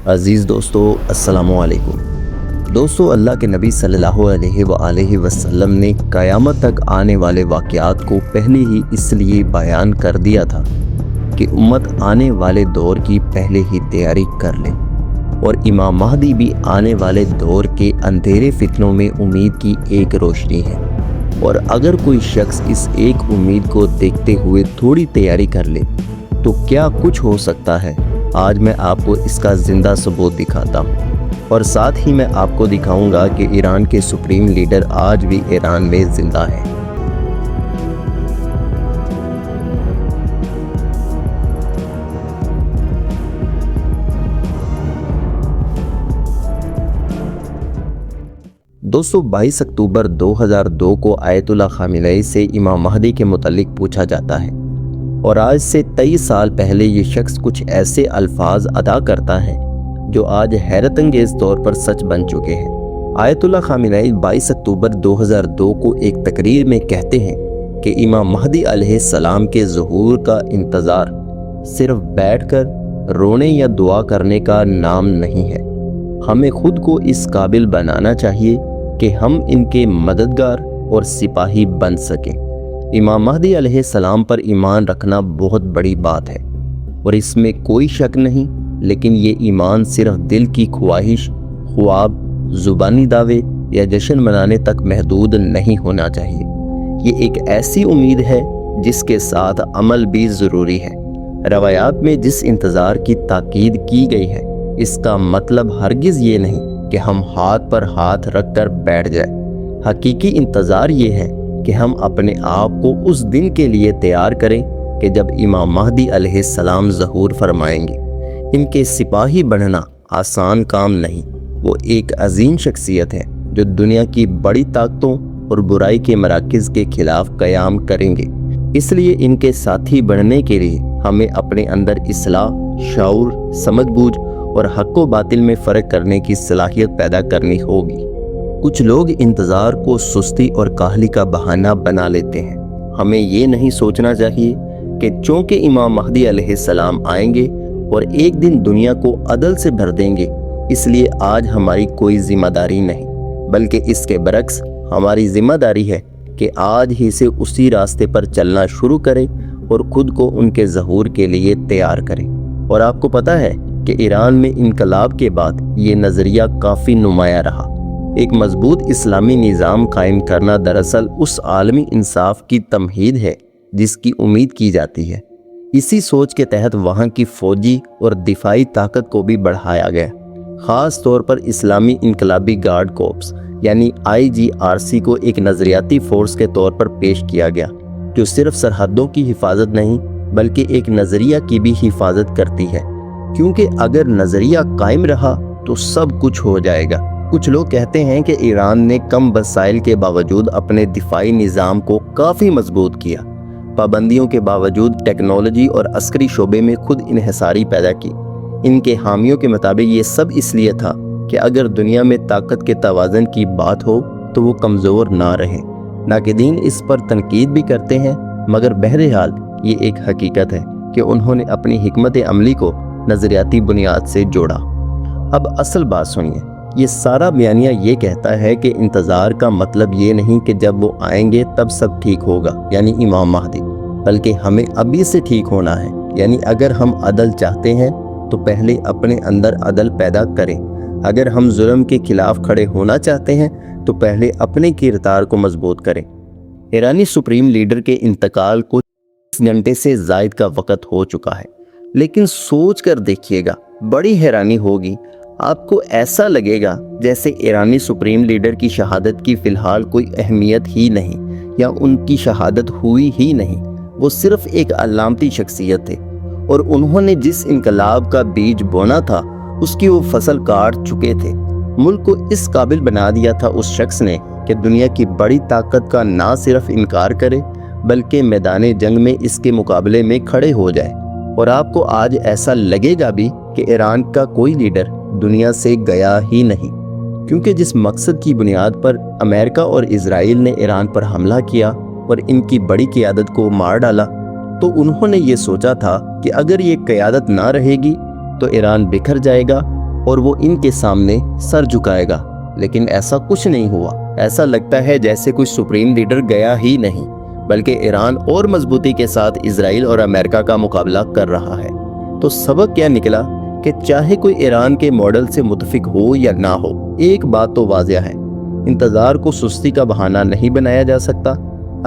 अज़ीज़ दोस्तों, अस्सलामु अलैकुम। दोस्तों, अल्लाह के नबी सल्लल्लाहु अलैहि वसल्लम ने क़यामत तक आने वाले वाक़यात को पहले ही इसलिए बयान कर दिया था कि उम्मत आने वाले दौर की पहले ही तैयारी कर ले, और इमाम महदी भी आने वाले दौर के अंधेरे फितनों में उम्मीद की एक रोशनी है। और अगर कोई शख्स इस एक उम्मीद को देखते हुए थोड़ी तैयारी कर ले तो क्या कुछ हो सकता है। आज मैं आपको इसका ज़िंदा सबूत दिखाता हूँ, और साथ ही मैं आपको दिखाऊंगा कि ईरान के सुप्रीम लीडर आज भी ईरान में ज़िंदा है। दोस्तों, 22 अक्टूबर 2002 को आयतुल्लाह खामेनी से इमाम महदी के मुतालिक पूछा जाता है, और आज से 23 साल पहले ये शख्स कुछ ऐसे अल्फाज अदा करता है जो आज हैरत अंगेज तौर पर सच बन चुके हैं। आयतुल्लाह खामेनी 22 अक्टूबर 2002 को एक तकरीर में कहते हैं कि इमाम महदी अलैहिस्सलाम के ज़ुहूर का इंतज़ार सिर्फ बैठकर रोने या दुआ करने का नाम नहीं है। हमें खुद को इस काबिल बनाना चाहिए कि हम इनके मददगार और सिपाही बन सकें। इमाम महदी अलैहिस्सलाम पर ईमान रखना बहुत बड़ी बात है और इसमें कोई शक नहीं, लेकिन ये ईमान सिर्फ दिल की ख्वाहिश, ख्वाब, ज़ुबानी दावे या जश्न मनाने तक महदूद नहीं होना चाहिए। ये एक ऐसी उम्मीद है जिसके साथ अमल भी ज़रूरी है। रवायात में जिस इंतज़ार की ताकीद की गई है, इसका मतलब हरगिज़ ये नहीं कि हम हाथ पर हाथ रख कर बैठ जाए। हकीकी इंतज़ार ये है कि हम अपने आप को उस दिन के लिए तैयार करें कि जब इमाम महदी अलैहिस्सलाम ज़हूर फरमाएंगे। इनके सिपाही बनना आसान काम नहीं। वो एक अजीम शख्सियत है जो दुनिया की बड़ी ताकतों और बुराई के मराकिज़ के खिलाफ क़याम करेंगे। इसलिए इनके साथी बनने के लिए हमें अपने अंदर इस्लाह, शऊर, समझबूझ और हक़ व बातिल में फ़र्क करने की सलाहियत पैदा करनी होगी। कुछ लोग इंतज़ार को सुस्ती और काहली का बहाना बना लेते हैं। हमें ये नहीं सोचना चाहिए कि चूँकि इमाम महदी अलैहिस्सलाम आएंगे और एक दिन दुनिया को अदल से भर देंगे, इसलिए आज हमारी कोई ज़िम्मेदारी नहीं, बल्कि इसके बरक्स हमारी ज़िम्मेदारी है कि आज ही से उसी रास्ते पर चलना शुरू करें और ख़ुद को उनके ज़हूर के लिए तैयार करें। और आपको पता है कि ईरान में इनकलाब के बाद ये नज़रिया काफ़ी नुमाया रहा। एक मजबूत इस्लामी निज़ाम कायम करना दरअसल उस आलमी इंसाफ की तमहीद है जिसकी उम्मीद की जाती है। इसी सोच के तहत वहाँ की फ़ौजी और दिफाई ताकत को भी बढ़ाया गया। ख़ास तौर पर इस्लामी इनकलाबी गार्ड कोर्प्स यानी IGRC को एक नज़रियाती फ़ोर्स के तौर पर पेश किया गया, जो सिर्फ सरहदों की हिफाजत नहीं बल्कि एक नज़रिया की भी हिफाजत करती है, क्योंकि अगर नज़रिया कायम रहा तो सब कुछ हो जाएगा। कुछ लोग कहते हैं कि ईरान ने कम वसाइल के बावजूद अपने दिफाई निज़ाम को काफ़ी मजबूत किया। पाबंदियों के बावजूद टेक्नोलॉजी और अस्करी शोबे में खुद इन्हिसारी पैदा की। इनके हामियों के मुताबिक ये सब इसलिए था कि अगर दुनिया में ताकत के तवाज़ुन की बात हो तो वो कमज़ोर ना रहे। नाक़दीन इस पर तनकीद भी करते हैं, मगर बहरहाल ये एक हकीकत है कि उन्होंने अपनी हिकमत अमली को नज़रियाती बुनियाद से जोड़ा। अब असल बात सुनिए। ये सारा बयानिया ये कहता है कि इंतज़ार का मतलब ये नहीं कि जब वो आएंगे तब सब ठीक होगा, यानी इमाम महदी, बल्कि हमें अभी से ठीक होना है। यानी अगर हम अदल चाहते हैं तो पहले अपने अंदर अदल पैदा करें। अगर हम जुल्म के खिलाफ खड़े होना चाहते हैं तो पहले अपने किरदार को मजबूत करें। ईरानी सुप्रीम लीडर के इंतकाल को 30 घंटे से ज़ायद का वक़्त हो चुका है, लेकिन सोच कर देखिएगा, बड़ी हैरानी होगी। आपको ऐसा लगेगा जैसे ईरानी सुप्रीम लीडर की शहादत की फ़िलहाल कोई अहमियत ही नहीं, या उनकी शहादत हुई ही नहीं। वो सिर्फ एक अलामती शख्सियत थे, और उन्होंने जिस इनकलाब का बीज बोना था उसकी वो फसल काट चुके थे। मुल्क को इस काबिल बना दिया था उस शख्स ने कि दुनिया की बड़ी ताकत का ना सिर्फ इनकार करे बल्कि मैदान जंग में इसके मुकाबले में खड़े हो जाए। और आपको आज ऐसा लगेगा भी कि ईरान का कोई लीडर दुनिया से गया ही नहीं, क्योंकि जिस मकसद की बुनियाद पर अमेरिका और इजराइल ने ईरान पर हमला किया और इनकी बड़ी क़यादत को मार डाला, तो उन्होंने ये सोचा था कि अगर ये क़यादत ना रहेगी तो ईरान बिखर जाएगा और वो इनके सामने सर झुकाएगा, लेकिन ऐसा कुछ नहीं हुआ। ऐसा लगता है जैसे कोई सुप्रीम लीडर गया ही नहीं, बल्कि ईरान और मजबूती के साथ इजराइल और अमेरिका का मुकाबला कर रहा है। तो सबक क्या निकला कि चाहे कोई ईरान के मॉडल से मुतफिक हो या ना हो, एक बात तो वाज़िया है, इंतज़ार को सुस्ती का बहाना नहीं बनाया जा सकता।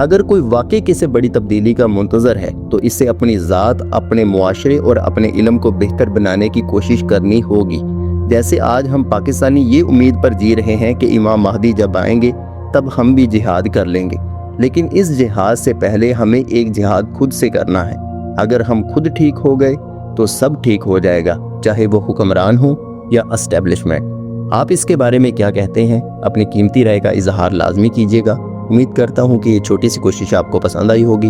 अगर कोई वाकई किसी बड़ी तब्दीली का मुंतज़र है तो इसे अपनी ज़ात, अपने मुआशरे और अपने इल्म को बेहतर बनाने की कोशिश करनी होगी। जैसे आज हम पाकिस्तानी ये उम्मीद पर जी रहे हैं कि इमाम महदी जब आएंगे तब हम भी जिहाद कर लेंगे, लेकिन इस जिहाद से पहले हमें एक जिहाद खुद से करना है। अगर हम खुद ठीक हो गए तो सब ठीक हो जाएगा, चाहे वो हुक्मरान हो या एस्टेब्लिशमेंट। आप इसके बारे में क्या कहते हैं? अपनी कीमती राय का इजहार लाजमी कीजिएगा। उम्मीद करता हूँ कि ये छोटी सी कोशिश आपको पसंद आई होगी।